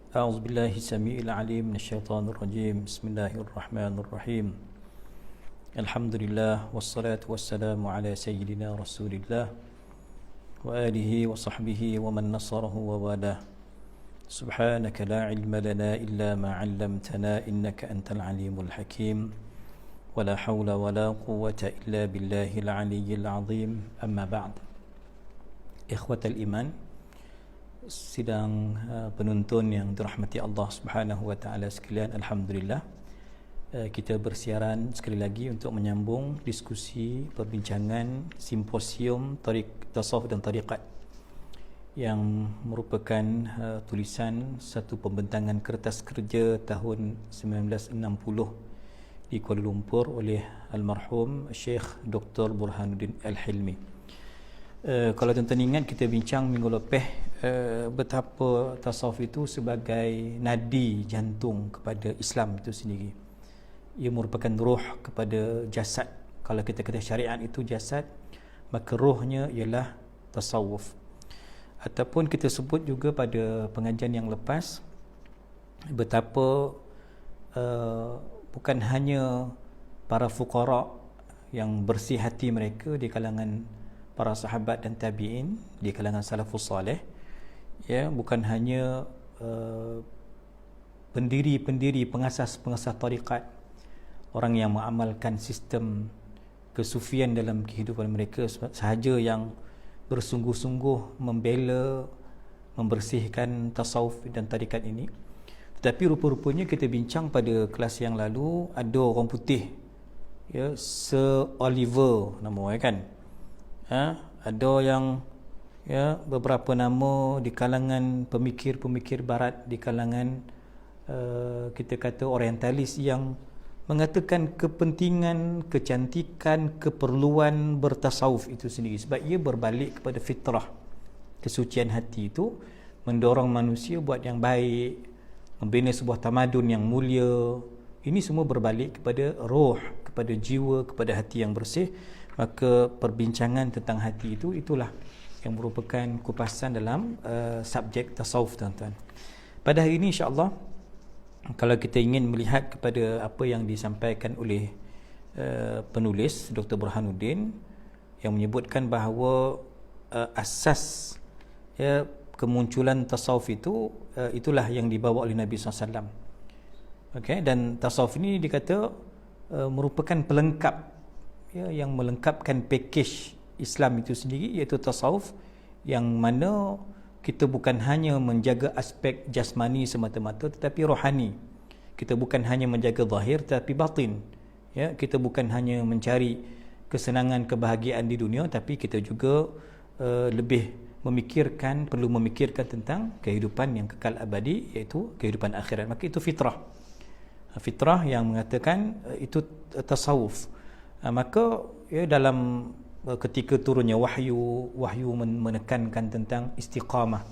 أعوذ بالله السميع العليم من الشيطان الرجيم بسم الله الرحمن الرحيم الحمد لله والصلاة والسلام على سيدنا رسول الله وآله وصحبه ومن نصره ووالاه سبحانك لا علم لنا إلا ما علمتنا إنك أنت العليم الحكيم ولا حول ولا قوة إلا بالله العلي العظيم أما بعد إخوة الإيمان sidang penuntun yang dirahmati Allah Subhanahu wa taala sekalian, alhamdulillah kita bersiaran sekali lagi untuk menyambung diskusi perbincangan simposium tasawuf dan tariqat yang merupakan tulisan satu pembentangan kertas kerja tahun 1960 di Kuala Lumpur oleh almarhum Syekh Dr. Burhanuddin Al-Hilmi. Kalau tuan-tuan ingat, kita bincang minggu lepas betapa tasawuf itu sebagai nadi jantung kepada Islam itu sendiri. Ia merupakan roh kepada jasad. Kalau kita kata syariat itu jasad, maka rohnya ialah tasawuf. Ataupun kita sebut juga pada pengajian yang lepas betapa bukan hanya para fuqara yang bersih hati mereka di kalangan para sahabat dan tabi'in, di kalangan salafus salih, ya, bukan hanya pendiri-pendiri pengasas-pengasas tariqat, orang yang mengamalkan sistem kesufian dalam kehidupan mereka sahaja yang bersungguh-sungguh membela, membersihkan tasawuf dan tarikat ini. Tetapi rupa-rupanya kita bincang pada kelas yang lalu, ada orang putih, ya, Sir Oliver nama kan, ada yang, ya, beberapa nama di kalangan pemikir-pemikir barat, di kalangan kita kata orientalis, yang mengatakan kepentingan, kecantikan, keperluan bertasawuf itu sendiri, sebab ia berbalik kepada fitrah. Kesucian hati itu mendorong manusia buat yang baik, membina sebuah tamadun yang mulia. Ini semua berbalik kepada roh, kepada jiwa, kepada hati yang bersih. Maka perbincangan tentang hati itu, itulah yang merupakan kupasan dalam subjek tasawuf, tuan-tuan. Pada hari ini insya-Allah, kalau kita ingin melihat kepada apa yang disampaikan oleh penulis Dr. Burhanuddin, yang menyebutkan bahawa asas, ya, kemunculan tasawuf itu itulah yang dibawa oleh Nabi SAW. Okay? Dan tasawuf ini dikata merupakan pelengkap, ya, yang melengkapkan pakej Islam itu sendiri, iaitu tasawuf, yang mana kita bukan hanya menjaga aspek jasmani semata-mata, tetapi rohani. Kita bukan hanya menjaga zahir, tetapi batin, ya. Kita bukan hanya mencari kesenangan, kebahagiaan di dunia, tapi kita juga lebih memikirkan, perlu memikirkan tentang kehidupan yang kekal abadi, iaitu kehidupan akhirat. Maka itu fitrah yang mengatakan itu tasawuf. Maka, ya, dalam ketika turunnya wahyu menekankan tentang istiqamah,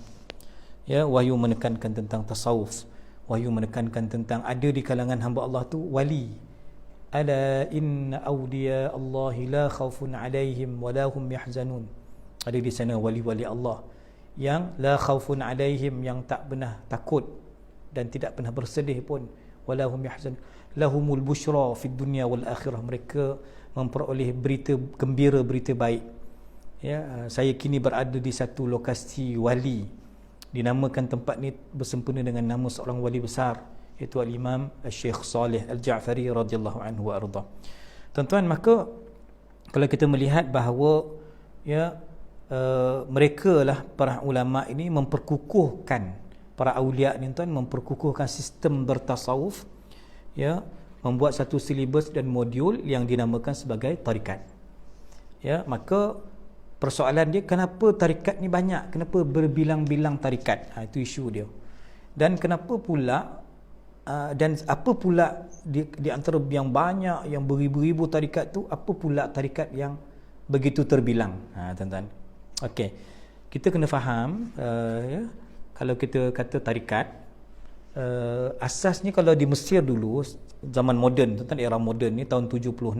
ya, wahyu menekankan tentang tasawuf, wahyu menekankan tentang ada di kalangan hamba Allah tu wali. Ala inna awliya Allahi la khawfun alaihim wa la hum yahzanun. Ada di sana wali-wali Allah yang la khawfun alaihim, yang tak pernah takut dan tidak pernah bersedih pun, wa la hum yahzanun. Lahumul busyra fid dunya wal akhirah. Mereka memperoleh berita gembira, berita baik. Ya, saya kini berada di satu lokasi wali, dinamakan tempat ni bersempena dengan nama seorang wali besar, iaitu Al-Imam Syekh Saleh Al-Ja'fari radhiyallahu anhu wa arda. Tuan-tuan, maka kalau kita melihat bahawa, ya, mereka lah para ulama ini memperkukuhkan, para aulia ni, tuan, memperkukuhkan sistem bertasawuf, ya, membuat satu silibus dan modul yang dinamakan sebagai tarikat. Ya, maka persoalan dia, kenapa tarikat ni banyak? Kenapa berbilang-bilang tarikat? Itu isu dia. Dan kenapa pula dan apa pula di antara yang banyak, yang beribu-ribu tarikat tu, apa pula tarikat yang begitu terbilang? Tuan-tuan. Okey. Kita kena faham, ya, kalau kita kata tarikat, asasnya kalau di Mesir dulu, zaman moden, tuan-tuan, era moden ni tahun 76,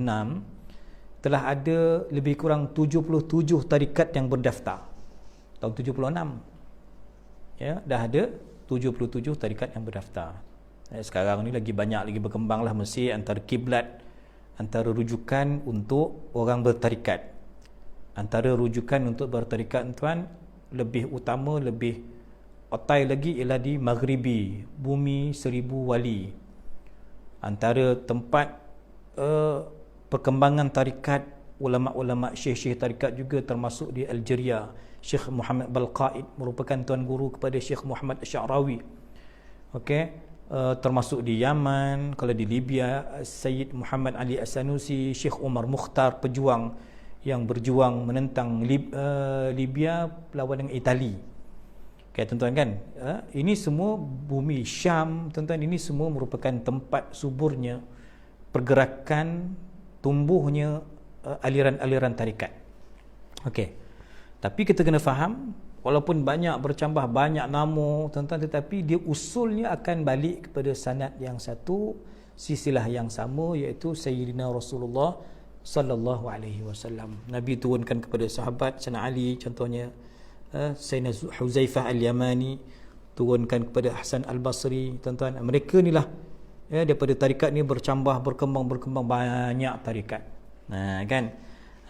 telah ada lebih kurang 77 tarikat yang berdaftar. Tahun 76, ya, dah ada 77 tarikat yang berdaftar. Sekarang ni lagi banyak lagi berkembang lah Mesir, antara kiblat, antara rujukan untuk orang bertarikat. Antara rujukan untuk bertarikat tuan, lebih utama, lebih otai lagi ialah di Maghribi, bumi 1000 wali. Antara tempat perkembangan tarikat, ulama-ulama syekh-syekh tarikat juga termasuk di Algeria. Syekh Muhammad Balqaid merupakan tuan guru kepada Syekh Muhammad Asy'arawi. Okey, termasuk di Yaman. Kalau di Libya, Sayyid Muhammad Ali As-Sanusi, Syekh Umar Mukhtar, pejuang yang berjuang menentang Libya lawan dengan Itali. Okay, tuan-tuan kan, ini semua bumi Syam, tuan-tuan, ini semua merupakan tempat suburnya pergerakan, tumbuhnya aliran-aliran tarikat. Okey, tapi kita kena faham, walaupun banyak bercambah, banyak nama, tuan-tuan, tetapi dia usulnya akan balik kepada sanad yang satu, silsilah yang sama, iaitu Sayyidina Rasulullah sallallahu alaihi wasallam. Nabi turunkan kepada sahabat Sayyidina Ali, contohnya Sayyidina Huzaifah Al-Yamani, turunkan kepada Hasan Al-Basri, tuan-tuan. Mereka ni lah, daripada tarikat ni bercambah, berkembang banyak tarikat. Kan,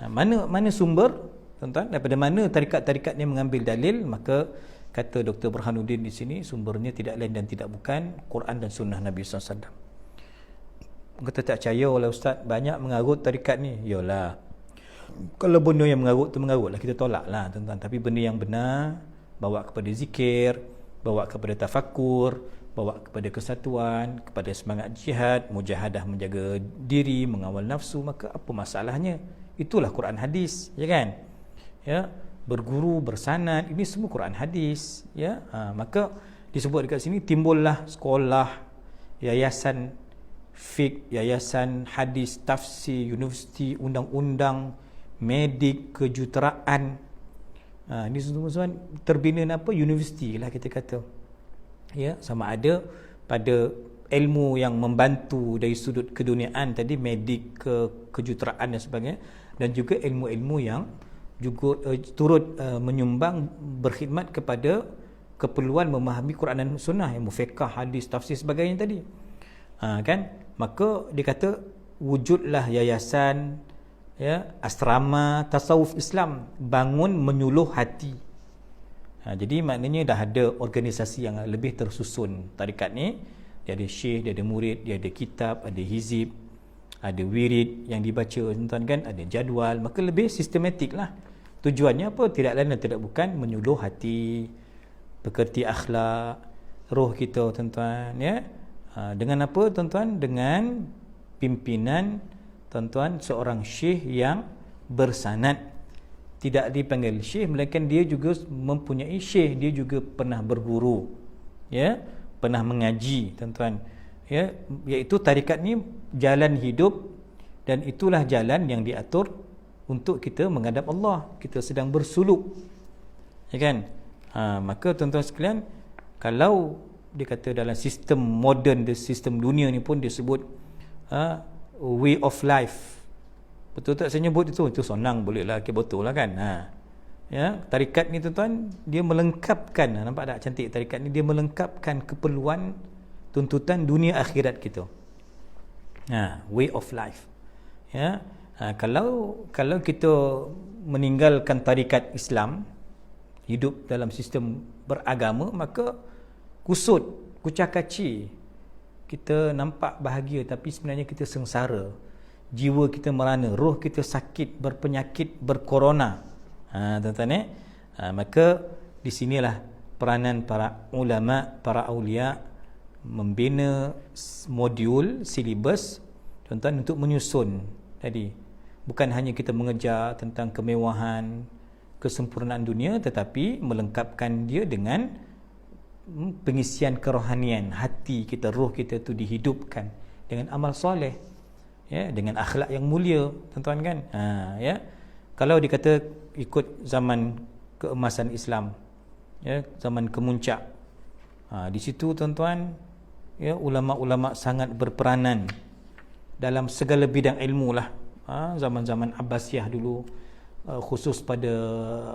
mana sumber, tuan-tuan, daripada mana tarikat-tarikat ni mengambil dalil? Maka kata Dr. Burhanuddin di sini, sumbernya tidak lain dan tidak bukan Quran dan sunnah Nabi SAW. Kata tak percaya lah ustaz, banyak mengarut tarikat ni. Yalah, kalau benda yang mengarut tu mengarut lah, kita tolak lah, tuan-tuan. Tapi benda yang benar, bawa kepada zikir, bawa kepada tafakur, bawa kepada kesatuan, kepada semangat jihad, mujahadah menjaga diri, mengawal nafsu, maka apa masalahnya? Itulah Quran hadis, ya kan? Ya, berguru, bersanad, ini semua Quran hadis, ya. Maka disebut dekat sini, timbullah sekolah, yayasan fiqh, yayasan hadis, tafsir, universiti, undang-undang, medik, kejuruteraan. Ini semua terbina apa? Universiti lah kita kata. Ya, sama ada pada ilmu yang membantu dari sudut keduniaan tadi, medik, kejuruteraan dan sebagainya, dan juga ilmu-ilmu yang juga turut menyumbang, berkhidmat kepada keperluan memahami Quran dan sunnah, yang fiqh, hadis, tafsir sebagainya tadi. Kan, maka dia kata wujudlah yayasan, ya, asrama tasawuf Islam, bangun menyuluh hati. Jadi maknanya dah ada organisasi yang lebih tersusun tarikat ni. Dia ada syekh, dia ada murid, dia ada kitab, ada hizib, ada wirid yang dibaca, tuan-tuan kan, ada jadual, maka lebih sistematik lah. Tujuannya apa? Tidak lain dan tidak bukan menyuluh hati, pekerti akhlak, roh kita, tuan-tuan, ya. Dengan apa, tuan-tuan? Dengan pimpinan, tuan-tuan, seorang syekh yang bersanad. Tidak dipanggil syekh, melainkan dia juga mempunyai syekh, dia juga pernah berguru, ya, pernah mengaji, tuan-tuan, ya. Iaitu tarikat ni jalan hidup, dan itulah jalan yang diatur untuk kita menghadap Allah. Kita sedang bersuluk, ya kan? Maka tuan-tuan sekalian, kalau dia kata dalam sistem moden, sistem dunia ni pun disebut way of life. Betul tak saya nyebut itu? Itu senang, boleh lah, okay, betul lah kan. Ya, tarikat ni, tuan-tuan, dia melengkapkan, nampak tak cantik tarikat ni, dia melengkapkan keperluan, tuntutan dunia akhirat kita. Way of life. Ya, kalau kita meninggalkan tarikat Islam, hidup dalam sistem beragama, maka kusut, kucak-kacir, kita nampak bahagia tapi sebenarnya kita sengsara, jiwa kita merana, roh kita sakit, berpenyakit, berkorona. Tuan-tuan, maka di sinilah peranan para ulama, para aulia membina modul silibus, tuan-tuan, untuk menyusun tadi. Bukan hanya kita mengejar tentang kemewahan, kesempurnaan dunia, tetapi melengkapkan dia dengan pengisian kerohanian, hati kita, roh kita tu dihidupkan dengan amal soleh, ya, dengan akhlak yang mulia, tuan-tuan kan. Ya, kalau dikata ikut zaman keemasan Islam, ya, zaman kemuncak, di situ, tuan-tuan, ya, ulama-ulama sangat berperanan dalam segala bidang ilmu lah. Zaman-zaman Abbasiyah dulu, khusus pada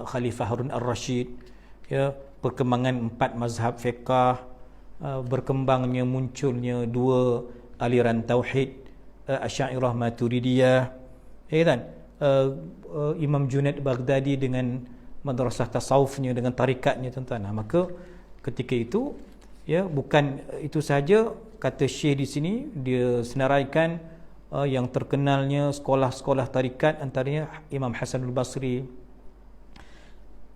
Khalifah Harun Ar-Rashid, ya, perkembangan 4 mazhab fiqh, berkembangnya, munculnya dua aliran tauhid, Asy'ariyah Maturidiyah, ya kan? Imam Junaid Baghdadi dengan madrasah tasawufnya, dengan tarikatnya, tuan-tuan. Maka ketika itu, ya, bukan itu saja, kata Syekh di sini dia senaraikan yang terkenalnya sekolah-sekolah tarikat, antaranya Imam Hasanul Basri,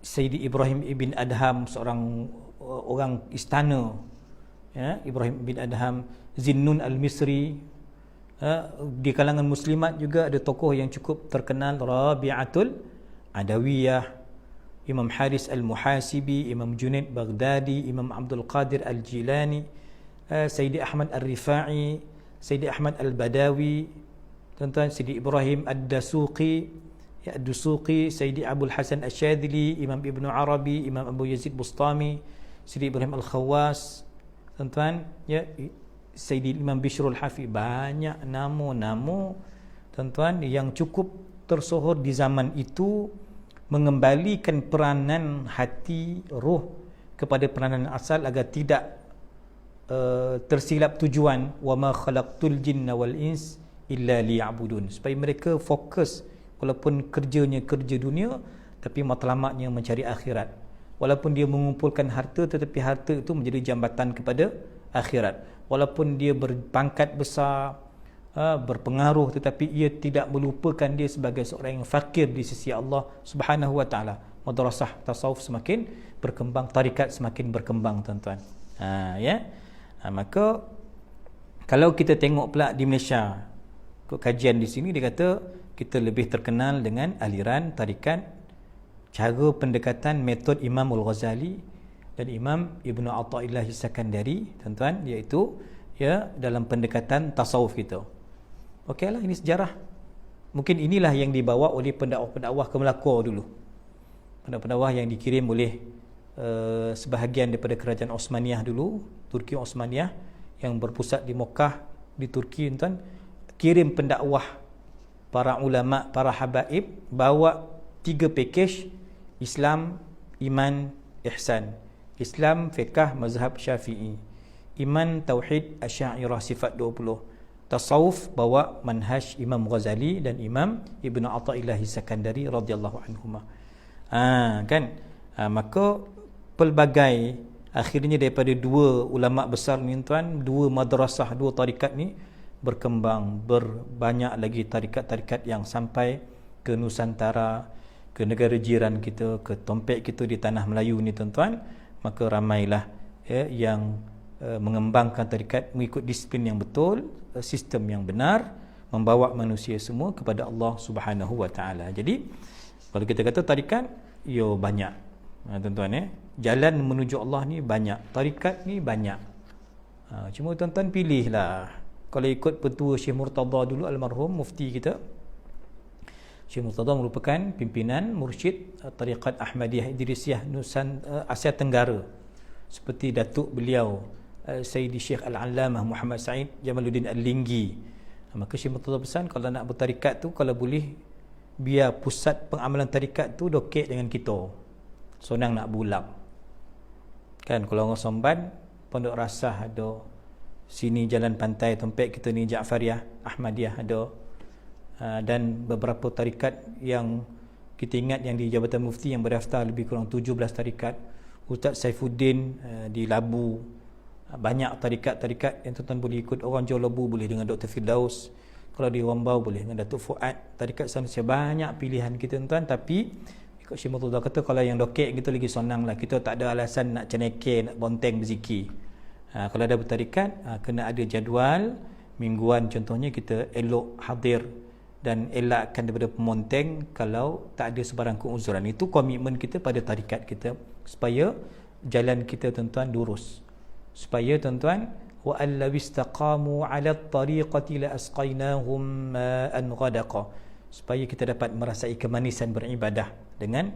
Sayyidi Ibrahim ibn Adham, seorang orang istana, ya, Ibrahim ibn Adham, Zinnun al-Misri. Di kalangan muslimat juga ada tokoh yang cukup terkenal, Rabi'atul Adawiyah, Imam Haris al-Muhasibi, Imam Junaid Baghdadi, Imam Abdul Qadir al-Jilani, Sayyidi Ahmad al-Rifa'i, Sayyidi Ahmad al-Badawi, tuan-tuan, Sayyidi Ibrahim ad-Dasuqi, ya, ad-Dusuqi, Sayyidi Abdul Hasan al-Syadili, Imam Ibn Arabi, Imam Abu Yazid Bustami, Sayyidi Ibrahim al-Khawas, tuan-tuan, ya, Sayyidi Imam Bishrul Hafi. Banyak nama-nama, tuan-tuan, yang cukup tersohor di zaman itu, mengembalikan peranan hati, roh kepada peranan asal agar tidak tersilap tujuan, wa ma khalaqtul jinna wal ins illa liya'budun, supaya mereka fokus, walaupun kerjanya kerja dunia, tapi matlamatnya mencari akhirat. Walaupun dia mengumpulkan harta, tetapi harta itu menjadi jambatan kepada akhirat. Walaupun dia berpangkat besar, berpengaruh, tetapi ia tidak melupakan dia sebagai seorang yang fakir di sisi Allah Subhanahu wa taala. Madrasah tasawuf semakin berkembang, tarikat semakin berkembang, tuan-tuan. Ya. Maka kalau kita tengok pula di Malaysia, kajian di sini dia kata kita lebih terkenal dengan aliran tarikat, cara pendekatan metod Imam Al-Ghazali dan Imam Ibnu Athaillah As-Sakandari, tuan-tuan, iaitu, ya, dalam pendekatan tasawuf kita. Okeylah, ini sejarah. Mungkin inilah yang dibawa oleh pendakwah-pendakwah ke Melaka dulu. Pendakwah-pendakwah yang dikirim oleh sebahagian daripada kerajaan Osmaniyah dulu, Turki Osmaniyah, yang berpusat di Mekah di Turki, tuan, kirim pendakwah para ulama, para habaib, bawa 3 pakej: Islam, iman, ihsan. Islam, fiqh, mazhab Syafi'i. Iman, tauhid, Asy'ariyah, sifat 20. Tasawuf, bawa manhaj Imam Ghazali dan Imam Ibn Athaillah As-Sakandari radhiyallahu anhuma. Kan? Maka pelbagai, akhirnya daripada 2 ulama besar ni, tuan, 2 madrasah, 2 tarikat ni berkembang, berbanyak lagi tarikat-tarikat yang sampai ke Nusantara, ke negara jiran kita, ke tompek kita di tanah Melayu ni, tuan-tuan. Maka ramailah, ya, yang mengembangkan tarikat mengikut disiplin yang betul, sistem yang benar, membawa manusia semua kepada Allah Subhanahu wa taala. Jadi kalau kita kata tarikat, yo banyak, tuan-tuan, jalan menuju Allah ni banyak, tarikat ni banyak. Cuma tuan-tuan pilihlah. Kalau ikut petua Syekh Murtada dulu, almarhum mufti kita, Syekh Murtada merupakan pimpinan mursyid tarikat Ahmadiyah Idrisiyah Asia Tenggara, seperti datuk beliau Sayyidi Syekh Al-Allamah Muhammad Said Jamaluddin Al-Linggi. Maka Syekh Murtada pesan, kalau nak bertarikat tu, kalau boleh biar pusat pengamalan tarikat tu dokek dengan kita, senang nak bulang. Kan, kalau orang Somban, Pondok Rasah ada, sini Jalan Pantai Tompek kita ni Ja'fariyah Ahmadiyah ada, dan beberapa tarikat yang kita ingat yang di Jabatan Mufti yang berdaftar lebih kurang 17 tarikat. Ustaz Saifuddin di Labu, banyak tarikat-tarikat yang tuan-tuan boleh ikut. Orang Johor Labu boleh dengan Dr. Firdaus, kalau di Wambau boleh dengan Datuk Fuad. Tarikat Malaysia banyak pilihan kita, tuan-tuan. Tapi ikut Syekh Murtada kata, kalau yang dokek kita lagi senang lah, kita tak ada alasan nak ceneke, nak bonteng berzikir. Kalau ada bertarikat, kena ada jadual mingguan, contohnya kita elok hadir dan elakkan daripada pemonteng kalau tak ada sebarang keuzuran. Itu komitmen kita pada tarikat kita, supaya jalan kita, tuan-tuan, lurus, supaya, tuan-tuan, wa allaw istaqamu 'ala at-tariqati la asqainahum ma'an ghadaqa, supaya kita dapat merasai kemanisan beribadah dengan,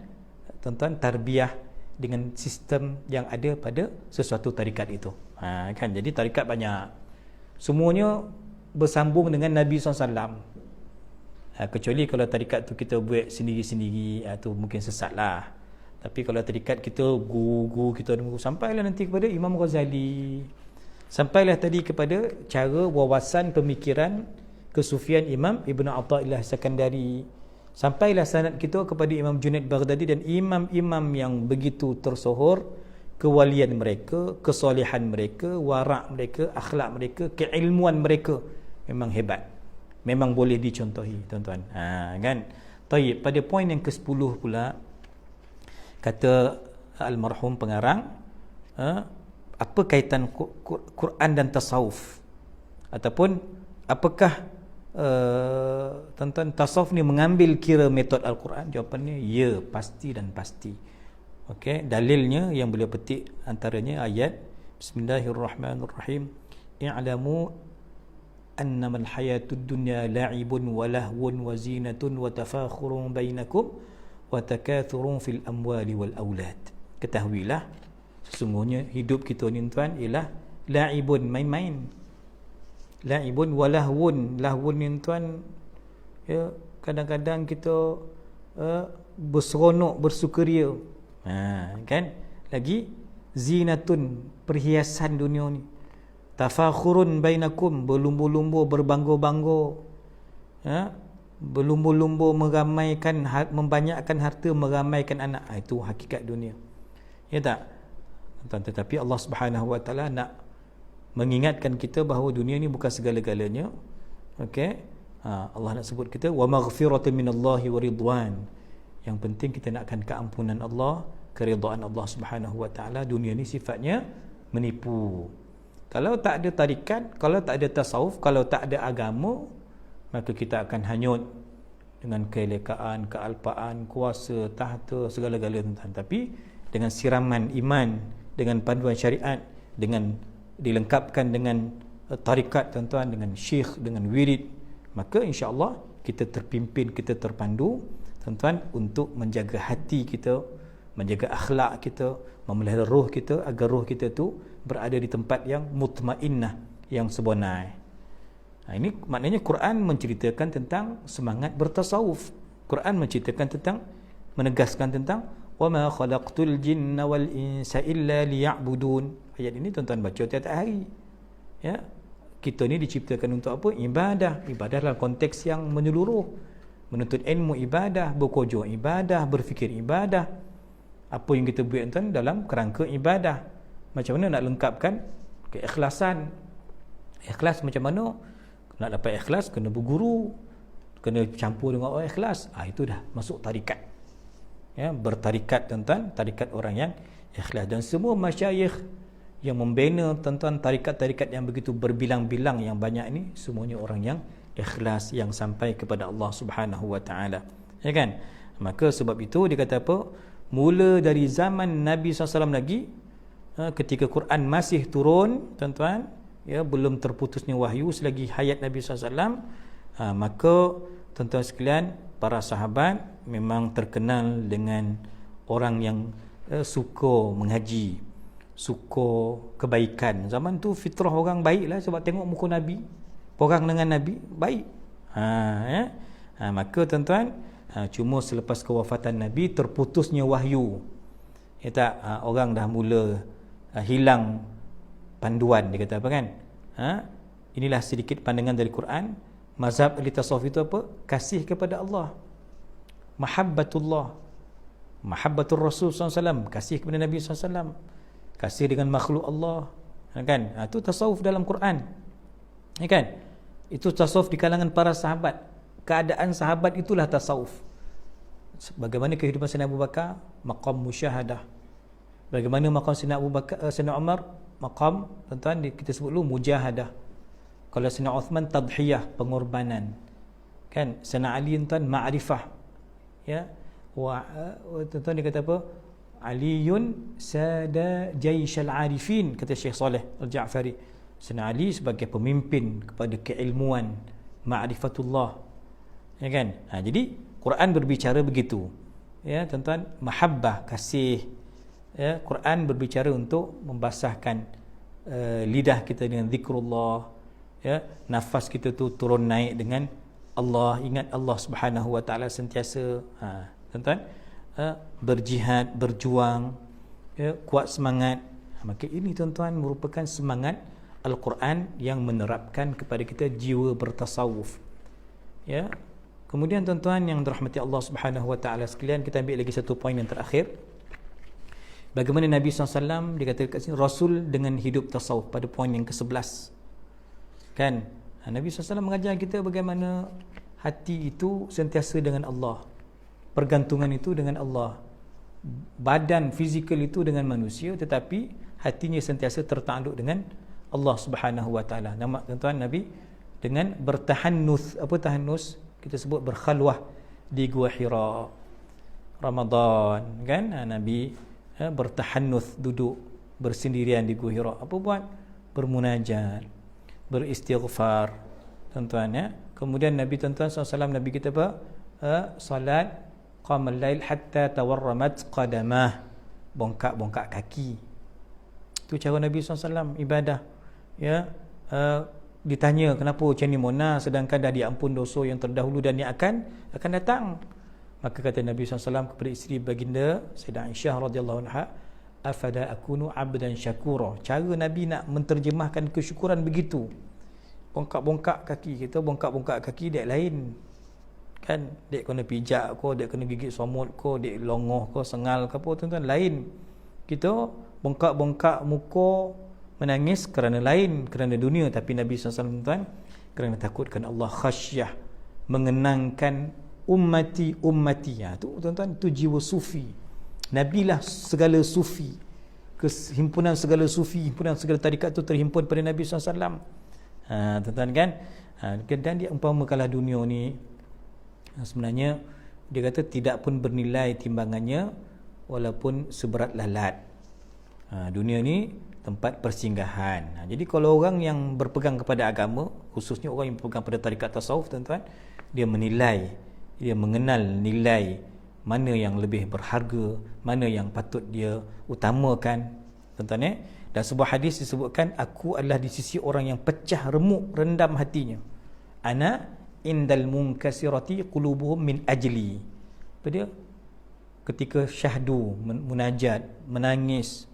tuan-tuan, tarbiyah dengan sistem yang ada pada sesuatu tarikat itu. Kan, jadi tarikat banyak, semuanya bersambung dengan Nabi SAW. Kecuali kalau tarikat tu kita buat sendiri-sendiri, tu mungkin sesat lah. Tapi kalau tarikat kita guru-guru kita sampailah nanti kepada Imam Ghazali, Sampailah tadi kepada cara wawasan pemikiran kesufian Imam Ibn Athaillah Sakandari. Sampailah sanad kita kepada Imam Junaid Baghdadi dan imam-imam yang begitu tersohor kewalian mereka, kesolehan mereka, warak mereka, akhlak mereka, keilmuan mereka memang hebat. Memang boleh dicontohi, tuan-tuan. Kan? Taib, pada poin yang ke-10 pula kata almarhum pengarang, apa kaitan Quran dan tasawuf? Ataupun apakah tuan-tuan tasawuf ni mengambil kira metod Al-Quran? Jawapannya ya, pasti dan pasti. Okey, dalilnya yang beliau petik antaranya ayat Bismillahirrahmanirrahim. I'lamu annama al-hayatud dunya la'ibun wa lahwun wa zinatun wa tafakhurun bainakum wa takathurun fil amwali wal aulad. Ketahuilah sesungguhnya hidup kita ni tuan ialah la'ibun, main-main. La'ibun wa lahwun. Lahwun ni tuan, ya, kadang-kadang kita berseronok, bersukaria. Kan? Lagi zinatun, perhiasan dunia ni. Tafakhurun bainakum, berlumba-lumba, berbangga-bangga. Berlumba-lumba meramaikan, membanyakkan harta, meramaikan anak. Itu hakikat dunia. Ya tak? Tetapi Allah Subhanahu Wa Taala nak mengingatkan kita bahawa dunia ni bukan segala-galanya. Okey, Allah nak sebut kita wa maghfiratan minallahi wa ridwan. Yang penting kita nakkan keampunan Allah, keridaan Allah Subhanahu Wa Taala. Dunia ni sifatnya menipu. Kalau tak ada tarikat, kalau tak ada tasawuf, kalau tak ada agama, maka kita akan hanyut dengan keelekaan, kealpaan, kuasa, tahta, segala-galanya. Tapi dengan siraman iman, dengan panduan syariat, dengan dilengkapkan dengan tarikat tuan-tuan, dengan syekh, dengan wirid, maka insya-Allah kita terpimpin, kita terpandu tuan-tuan untuk menjaga hati kita, menjaga akhlak kita, memelihara roh kita agar roh kita tu berada di tempat yang mutmainnah, yang sebenar. Ini maknanya Quran menceritakan tentang semangat bertasawuf. Quran menceritakan tentang, menegaskan tentang wa ma khalaqtul jinna wal insa illa liya'budun. Ayat ini tuan-tuan baca tiap hari. Ya. Kita ni diciptakan untuk apa? Ibadah. Ibadah dalam konteks yang menyeluruh. Menuntut ilmu ibadah, berkojo ibadah, berfikir ibadah. Apa yang kita buat tuan dalam kerangka ibadah. Macam mana nak lengkapkan keikhlasan? Ikhlas macam mana? Nak dapat ikhlas kena berguru, kena campur dengan orang ikhlas. Itu dah masuk tarikat. Ya, bertarikat tuan-tuan, tarikat orang yang ikhlas. Dan semua masyayikh yang membina tuan-tuan tarikat-tarikat yang begitu berbilang-bilang yang banyak ni, semuanya orang yang ikhlas, yang sampai kepada Allah Subhanahu Wa Taala. Ya kan? Maka sebab itu dia kata apa? Mula dari zaman Nabi SAW lagi, ketika Quran masih turun tuan-tuan, ya, belum terputusnya wahyu selagi hayat Nabi SAW, maka tuan-tuan sekalian, para sahabat memang terkenal dengan orang yang suka mengaji, suka kebaikan. Zaman tu fitrah orang baiklah, sebab tengok muka Nabi, orang dengan Nabi baik. Maka tuan-tuan, cuma selepas kewafatan Nabi terputusnya wahyu. Ya tak, orang dah mula hilang panduan, dia kata apa kan? Inilah sedikit pandangan dari Quran. Mazhab ahli tasawuf itu apa? Kasih kepada Allah, mahabbatullah, mahabbatur Rasul SAW, kasih kepada Nabi SAW, kasih dengan makhluk Allah, kan? Itu tasawuf dalam Quran, ya kan? Itu tasawuf di kalangan para sahabat. Keadaan sahabat itulah tasawuf. Bagaimana kehidupan Sayyidina Abu Bakar? Maqam musyahadah. Bagaimana maqam Sayyidina Abu Bakar, Sayyidina Umar? Maqam, tuan-tuan, kita sebut dulu mujahadah. Kalau Sayyidina Uthman, tadhiyah, pengorbanan. Kan? Sayyidina Ali, tuan, ma'rifah. Ya. Tuan-tuan, dia kata apa? Aliyun sada jaisyal arifin, kata Syekh Saleh Al-Ja'fari. Sayyidina Ali sebagai pemimpin kepada keilmuan, ma'rifatullah. Ya kan? Jadi Quran berbicara begitu. Ya, tuan-tuan, mahabbah, kasih. Ya, Quran berbicara untuk membasahkan lidah kita dengan zikrullah. Ya, nafas kita tu turun naik dengan Allah, ingat Allah Subhanahu Wa Taala sentiasa. Tuan-tuan, berjihad, berjuang, ya, kuat semangat. Maka ini tuan-tuan merupakan semangat Al-Quran yang menerapkan kepada kita jiwa bertasawuf. Ya. Kemudian tuan-tuan yang dirahmati Allah Subhanahu wa taala sekalian, kita ambil lagi satu poin yang terakhir. Bagaimana Nabi SAW dikatakan kat sini Rasul dengan hidup tasawuf pada poin yang ke-11. Kan? Nabi SAW mengajar kita bagaimana hati itu sentiasa dengan Allah. Pergantungan itu dengan Allah. Badan fizikal itu dengan manusia, tetapi hatinya sentiasa tertakluk dengan Allah Subhanahu wa taala. Nama tuan-tuan Nabi dengan bertahannuth. Apa tahannus? Kita sebut berkhalwah di Gua Hira. Ramadan kan? Nabi bertahannuth, duduk bersendirian di Gua Hira. Apa buat? Bermunajat, beristighfar. Tuan-tuan ya. Kemudian Nabi tuan-tuan SAW, Nabi kita apa? Salat qamal lail hatta tawarramat qadamah. Bongkak-bongkak kaki. Itu cara Nabi SAW ibadah. Ya, ditanya kenapa macam ni Mona, sedangkan dah diampun dosa yang terdahulu dan yang akan datang. Maka kata Nabi SAW kepada isteri baginda Sayyidah Aisyah radhiyallahu anha, afada akunu abdan syakura. Cara Nabi nak menterjemahkan kesyukuran begitu. Bongkak-bongkak kaki. Kita bongkak-bongkak kaki dek lain. Kan, dek kena pijak ko, dek kena gigit somot ko, dek longoh ko, sengal ke apa, tuan-tuan, lain. Kita bongkak-bongkak muka menangis kerana lain, kerana dunia. Tapi Nabi SAW tuan, kerana takutkan Allah, khasyah, mengenangkan ummati. Tu tuan-tuan, itu jiwa sufi. Nabi lah segala sufi. Himpunan segala sufi, himpunan segala tarikat tu terhimpun pada Nabi SAW. Tuan-tuan kan. Dan dia umpamakanlah dunia ni, sebenarnya dia kata tidak pun bernilai timbangannya walaupun seberat lalat. Dunia ni tempat persinggahan. Jadi kalau orang yang berpegang kepada agama, khususnya orang yang berpegang pada tarikat tasawuf, tuan-tuan, dia menilai, dia mengenal nilai mana yang lebih berharga, mana yang patut dia utamakan, tuan-tuan. Dan sebuah hadis disebutkan, aku adalah di sisi orang yang pecah remuk, rendam hatinya. Ana indal munkasirati qulubuhum min ajli. Apa dia? Ketika syahdu, munajat, menangis,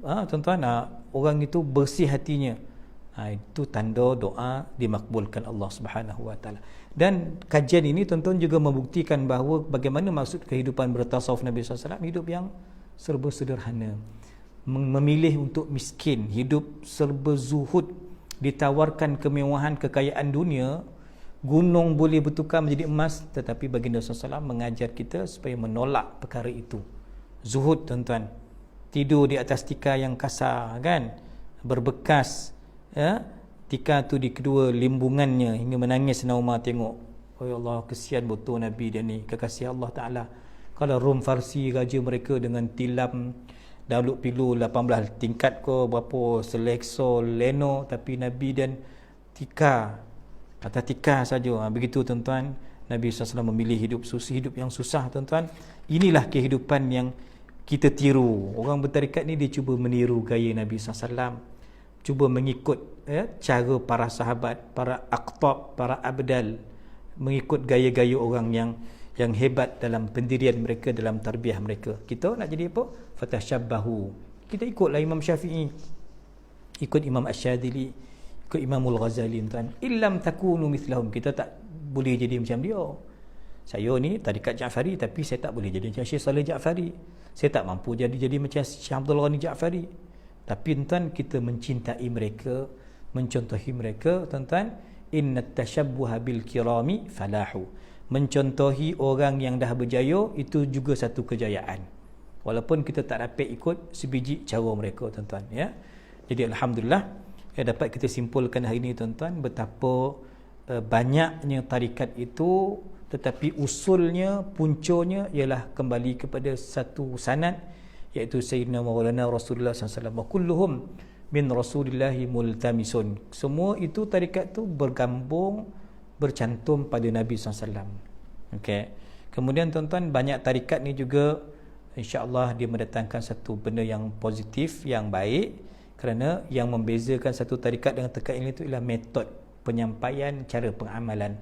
tuan-tuan, orang itu bersih hatinya. Itu tanda doa dimakbulkan Allah Subhanahu wa taala. Dan kajian ini tuan-tuan juga membuktikan bahawa bagaimana maksud kehidupan bertasawuf Nabi SAW, hidup yang serba sederhana. Memilih untuk miskin, hidup serba zuhud, ditawarkan kemewahan kekayaan dunia, gunung boleh bertukar menjadi emas, tetapi baginda SAW mengajar kita supaya menolak perkara itu. Zuhud, tuan-tuan. Tidur di atas tikar yang kasar, kan, berbekas, ya, tikar tu di kedua limbungannya, hingga menangis Naumah tengok. Oh ya Allah, kesian betul Nabi dia ni, kekasih Allah Ta'ala. Kalau Rom Farsi raja mereka dengan tilam Dauluk Pilu 18 tingkat ke berapa, selekso, leno, tapi Nabi dan tikar, atas tikar saja. Begitu tuan-tuan, Nabi SAW memilih hidup yang susah, tuan-tuan. Inilah kehidupan yang kita tiru. Orang bertarikat ni dia cuba meniru gaya Nabi SAW, cuba mengikut cara para sahabat, para aqtab, para abdal, mengikut gaya-gaya orang yang hebat dalam pendirian mereka, dalam tarbiyah mereka. Kita nak jadi apa? Fatashabbahu. Kita ikutlah Imam Syafi'i, ikut Imam Asyadili, ikut Imamul Ghazali, tuan. Illam takunu mithlahum. Kita tak boleh jadi macam dia. Saya ni tarikat Ja'fari, tapi saya tak boleh jadi macam Syekh Saleh Ja'fari. Saya tak mampu jadi macam Syekh Abdul Ghani Ja'fari. Tapi tuan, kita mencintai mereka, mencontohi mereka, tuan-tuan. Innat tashabbuha bil kirami falahu. Mencontohi orang yang dah berjaya itu juga satu kejayaan. Walaupun kita tak dapat ikut sebiji cara mereka, tuan-tuan, ya. Jadi alhamdulillah, dapat kita simpulkan hari ini, tuan-tuan, betapa banyaknya tarikat itu, tetapi usulnya, puncanya ialah kembali kepada satu sanad, iaitu Sayyidina Maulana Rasulullah SAW. Wa kulluhum min Rasulillahi multamisun. Semua itu tarikat tu bergambung, bercantum pada Nabi SAW. Okay. Kemudian tuan-tuan, banyak tarikat ni juga insya-Allah dia mendatangkan satu benda yang positif, yang baik, kerana yang membezakan satu tarikat dengan tarikat ini itu ialah metod penyampaian, cara pengamalan.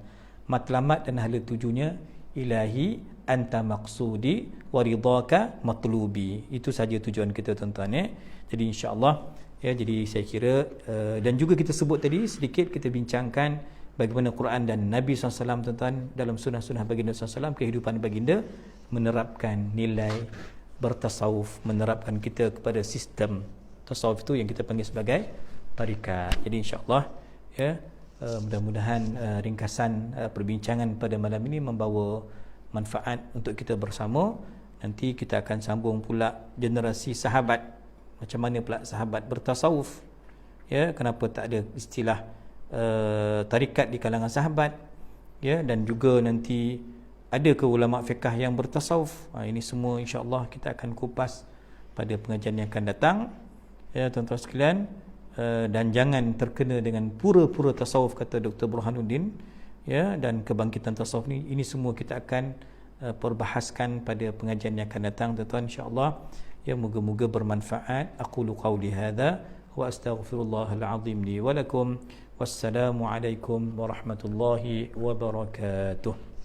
Matlamat dan hala tujunya, ilahi anta maqsudi wa ridaka matlubi. Itu saja tujuan kita, tuan-tuan. Jadi insya-Allah Ya, jadi saya kira dan juga kita sebut tadi sedikit, kita bincangkan bagaimana Quran dan Nabi SAW tuan-tuan dalam sunnah-sunnah baginda SAW, kehidupan baginda menerapkan nilai bertasawuf, menerapkan kita kepada sistem tasawuf itu yang kita panggil sebagai tarikat. Jadi insya-Allah ya, mudah-mudahan ringkasan perbincangan pada malam ini membawa manfaat untuk kita bersama. Nanti kita akan sambung pula generasi sahabat, macam mana pula sahabat bertasawuf, ya, kenapa tak ada istilah tarikat di kalangan sahabat, ya, dan juga nanti ada ke ulama fiqh yang bertasawuf. Ini semua insya-Allah kita akan kupas pada pengajian yang akan datang, ya tuan-tuan sekalian. Dan jangan terkena dengan pura-pura tasawuf, kata Dr. Burhanuddin, ya, dan kebangkitan tasawuf ini semua kita akan perbahaskan pada pengajian yang akan datang tuan-tuan insya-Allah. Ya, moga-moga bermanfaat. Aqulu qawli hadza wa astaghfirullahal azim li wa lakum. Wassalamu alaikum warahmatullahi wabarakatuh.